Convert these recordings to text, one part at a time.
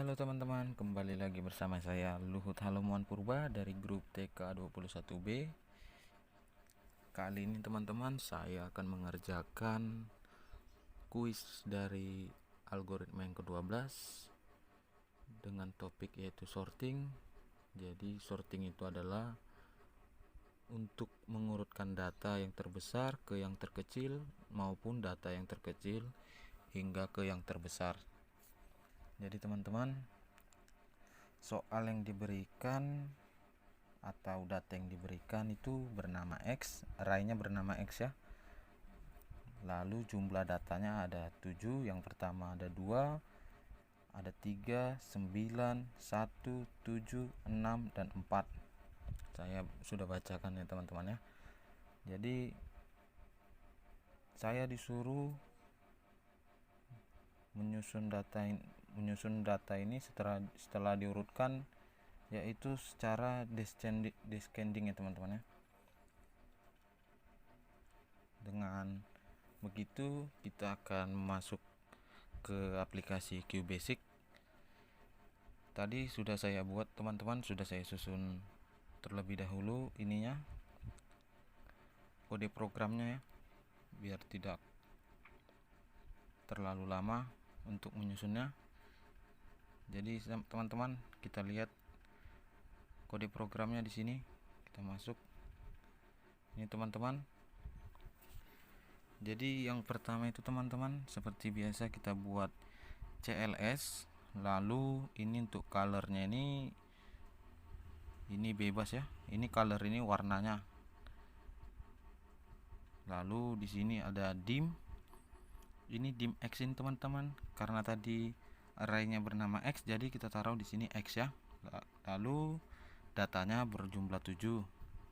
Halo teman-teman, kembali lagi bersama saya Luhut Halomuan Purba dari grup TK21B. Kali ini teman-teman, saya akan mengerjakan kuis dari algoritma yang ke-12 dengan topik yaitu sorting. Jadi sorting itu adalah untuk mengurutkan data yang terbesar ke yang terkecil maupun data yang terkecil hingga ke yang terbesar. Jadi teman-teman, soal yang diberikan atau data yang diberikan itu bernama X, arraynya bernama X ya. Lalu jumlah datanya ada 7, yang pertama ada 2, ada 3, 9, 1, 7, 6, dan 4. Saya sudah bacakan ya teman-teman ya. Jadi saya disuruh menyusun data ini setelah diurutkan, yaitu secara descending ya teman-teman ya. Dengan begitu kita akan masuk ke aplikasi QBasic. Tadi sudah saya buat teman-teman, sudah saya susun terlebih dahulu ininya, kode programnya ya, biar tidak terlalu lama untuk menyusunnya. Jadi teman-teman, kita lihat kode programnya di sini. Kita masuk ini teman-teman. Jadi yang pertama itu teman-teman, seperti biasa kita buat CLS. Lalu ini untuk colornya ini bebas ya. Ini color, ini warnanya. Lalu di sini ada dim. Ini dim X ini teman-teman. Karena tadi arraynya bernama X, jadi kita taruh di sini X ya. Lalu datanya berjumlah 7.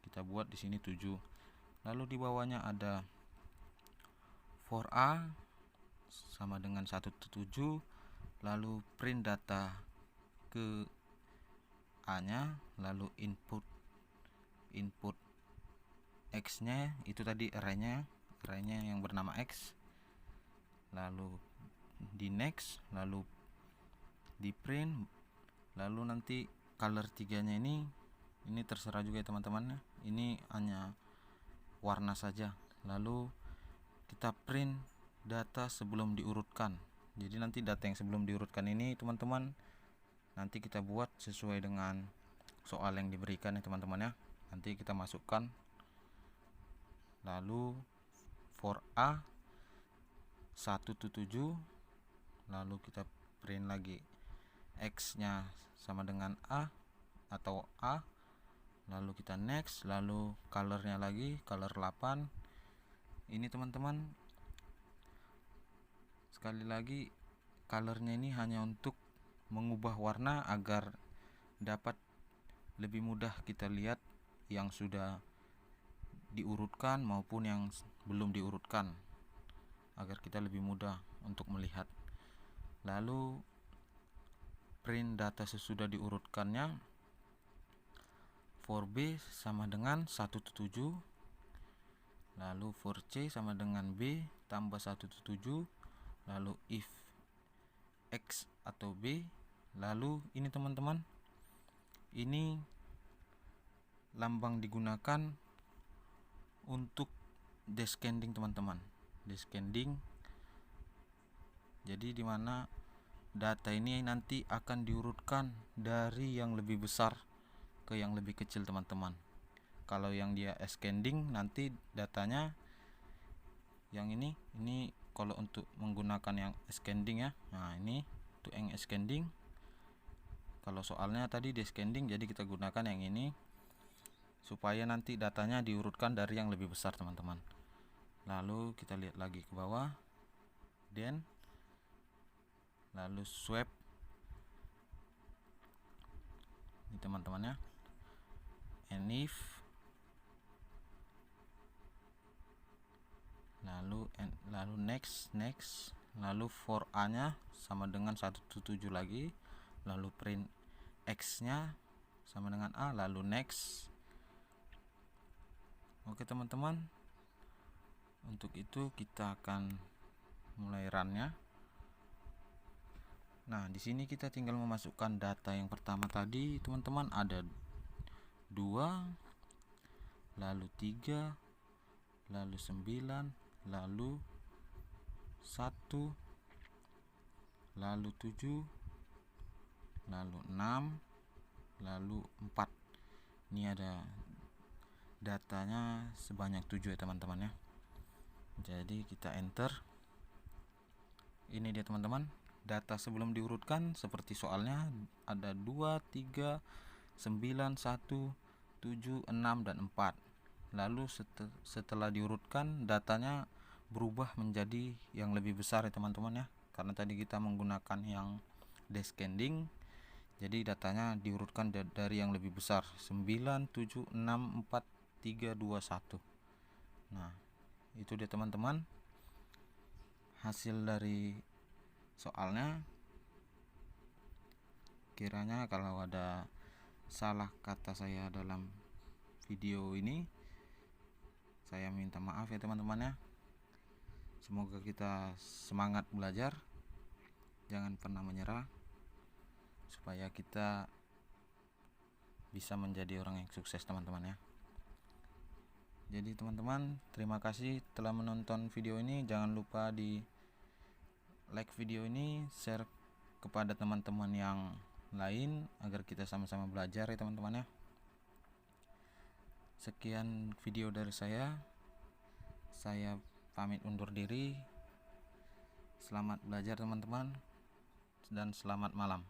Kita buat di sini 7. Lalu di bawahnya ada for A sama dengan 1-7. Lalu print data ke A nya, lalu input X nya, itu tadi arraynya yang bernama X. Lalu di next, lalu di print, lalu nanti color 3 nya ini terserah juga ya teman-teman. Ini hanya warna saja. Lalu kita print data sebelum diurutkan. Jadi nanti data yang sebelum diurutkan ini teman-teman, nanti kita buat sesuai dengan soal yang diberikan ya teman-teman ya. Nanti kita masukkan. Lalu for A 1-7, lalu kita print lagi X nya sama dengan A atau A. Lalu kita next, lalu colornya lagi color 8. Ini teman-teman, sekali lagi colornya ini hanya untuk mengubah warna agar dapat lebih mudah kita lihat yang sudah diurutkan maupun yang belum diurutkan, agar kita lebih mudah untuk melihat. Lalu print data sesudah diurutkannya, for B sama dengan 1-7, lalu for C sama dengan B tambah 1-7, lalu if X atau B. Lalu ini teman-teman, ini lambang digunakan untuk descending teman-teman. Descending, jadi dimana data ini nanti akan diurutkan dari yang lebih besar ke yang lebih kecil teman-teman. Kalau yang dia ascending, nanti datanya yang ini kalau untuk menggunakan yang ascending ya. Nah ini untuk yang ascending. Kalau soalnya tadi descending, jadi kita gunakan yang ini supaya nanti datanya diurutkan dari yang lebih besar teman-teman. Lalu kita lihat lagi ke bawah, then lalu swap ini teman-teman ya, and if, lalu next, lalu for A nya sama dengan 1-7 lagi, lalu print X nya sama dengan A, lalu next. Oke teman-teman, untuk itu kita akan mulai runnya. Nah, di sini kita tinggal memasukkan data yang pertama tadi, teman-teman, ada 2, lalu 3, lalu 9, lalu 1, lalu 7, lalu 6, lalu 4. Ini ada datanya sebanyak 7 ya teman-teman ya. Jadi kita enter. Ini dia teman-teman, data sebelum diurutkan seperti soalnya ada 2, 3, 9, 1, 7, 6, dan 4. Lalu setelah diurutkan datanya berubah menjadi yang lebih besar ya teman-teman ya, karena tadi kita menggunakan yang descending, jadi datanya diurutkan dari yang lebih besar, 9, 7, 6, 4, 3, 2, 1. Nah, itu dia teman-teman hasil dari soalnya. Kiranya kalau ada salah kata saya dalam video ini, saya minta maaf ya teman-teman ya. Semoga kita semangat belajar, jangan pernah menyerah, supaya kita bisa menjadi orang yang sukses teman-teman ya. Jadi teman-teman, terima kasih telah menonton video ini. Jangan lupa di like video ini, share kepada teman-teman yang lain agar kita sama-sama belajar ya teman-teman ya. Sekian video dari saya pamit undur diri. Selamat belajar teman-teman, dan selamat malam.